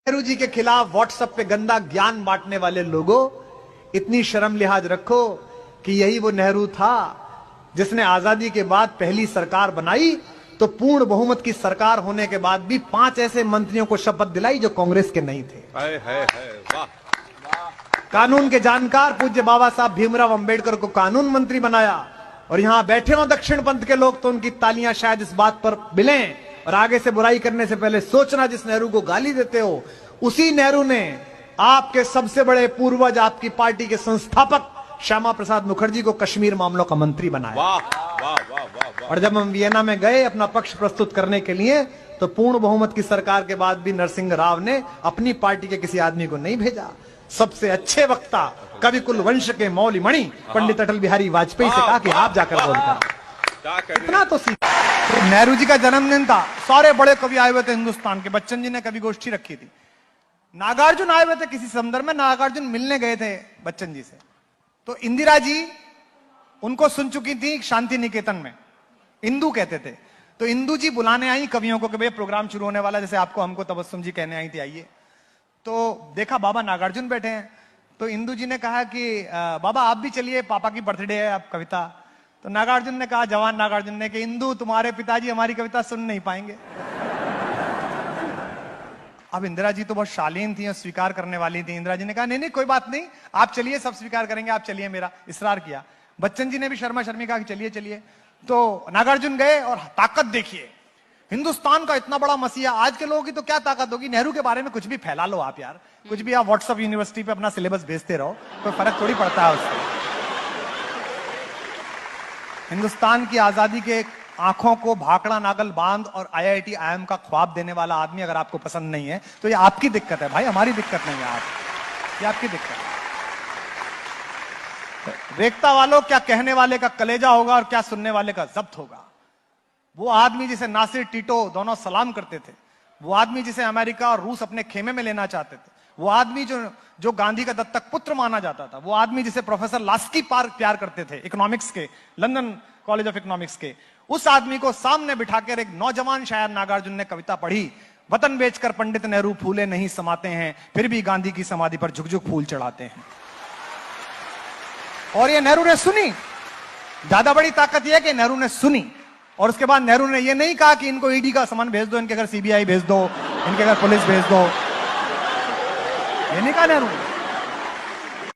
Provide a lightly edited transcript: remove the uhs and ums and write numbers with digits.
नेहरू जी के खिलाफ व्हाट्सएप पे गंदा ज्ञान बांटने वाले लोगों, इतनी शर्म लिहाज रखो कि यही वो नेहरू था जिसने आजादी के बाद पहली सरकार बनाई तो पूर्ण बहुमत की सरकार होने के बाद भी 5 ऐसे मंत्रियों को शपथ दिलाई जो कांग्रेस के नहीं थे। वाह। कानून के जानकार पूज्य बाबा साहब भीमराव अंबेडकर को कानून मंत्री बनाया। और यहां बैठे हो दक्षिण पंथ के लोग तो उनकी तालियां शायद इस बात पर मिलें, और आगे से बुराई करने से पहले सोचना, जिस नेहरू को गाली देते हो उसी नेहरू ने आपके सबसे बड़े पूर्वज, आपकी पार्टी के संस्थापक श्यामा प्रसाद मुखर्जी को कश्मीर मामलों का मंत्री बनाया। वाह वाह वाह वाह। और जब हम वियना में गए अपना पक्ष प्रस्तुत करने के लिए तो पूर्ण बहुमत की सरकार के बाद भी नरसिंह राव ने अपनी पार्टी के किसी आदमी को नहीं भेजा। सबसे अच्छे वक्ता कवि कुल वंश के मौली मणि पंडित अटल बिहारी वाजपेयी से कहा कि आप जाकर बोलकर इतना तो सीख। नेहरू जी का जन्मदिन था, सारे बड़े कवि आए हुए थे हिंदुस्तान के। बच्चन जी ने कवि गोष्ठी रखी थी, नागार्जुन आए हुए थे किसी संदर्भ में, नागार्जुन मिलने गए थे बच्चन जी से, तो इंदिरा जी उनको सुन चुकी थी शांति निकेतन में, इंदू कहते थे, तो इंदू जी बुलाने आई कवियों को कि भैया प्रोग्राम शुरू होने वाला, जैसे आपको हमको तबस्सुम जी कहने आई थी आइए। तो देखा बाबा नागार्जुन बैठे हैं, तो इंदू जी ने कहा कि बाबा आप भी चलिए, पापा की बर्थडे है, आप कविता। तो नागार्जुन ने कहा, जवान नागार्जुन ने, कि इंदू तुम्हारे पिताजी हमारी कविता सुन नहीं पाएंगे। अब इंदिरा जी तो बहुत शालीन थी और स्वीकार करने वाली थी। इंदिरा जी ने कहा नहीं नहीं कोई बात नहीं, आप चलिए, सब स्वीकार करेंगे, आप चलिए, मेरा इसरार किया। बच्चन जी ने भी शर्मा शर्मी कहा कि चलिए चलिए। तो नागार्जुन गए और ताकत देखिए, हिंदुस्तान का इतना बड़ा मसीहा, आज के लोगों की तो क्या ताकत होगी, नेहरू के बारे में कुछ भी फैला लो आप यार, कुछ भी आप व्हाट्सएप यूनिवर्सिटी पे अपना सिलेबस भेजते रहो, कोई फर्क थोड़ी पड़ता है उससे। हिंदुस्तान की आजादी के आंखों को भाखड़ा नागल बांध और आईआईटी आईएम का ख्वाब देने वाला आदमी अगर आपको पसंद नहीं है तो ये आपकी दिक्कत है भाई, हमारी दिक्कत नहीं है। ये आपकी दिक्कत है। रेखता वालों, क्या कहने वाले का कलेजा होगा और क्या सुनने वाले का जब्त होगा। वो आदमी जिसे नासिर टीटो दोनों सलाम करते थे, वो आदमी जिसे अमेरिका और रूस अपने खेमे में लेना चाहते थे, वो आदमी जो गांधी का दत्तक पुत्र माना जाता था, वो आदमी जिसे प्रोफेसर लास्की प्यार करते थे इकोनॉमिक्स के, लंदन कॉलेज ऑफ इकोनॉमिक्स के, उस आदमी को सामने बिठाकर एक नौजवान शायर नागार्जुन ने कविता पढ़ी, वतन बेचकर पंडित नेहरू फूले नहीं समाते हैं, फिर भी गांधी की समाधि पर झुक झुक फूल चढ़ाते हैं। और ये नेहरू ने सुनी। ज्यादा बड़ी ताकत यह कि नेहरू ने सुनी, और उसके बाद नेहरू ने यह नहीं कहा कि इनको ईडी का सामान भेज दो, इनके घर सीबीआई भेज दो, इनके घर पुलिस भेज दो, ये नहीं कहा नेहरू ने।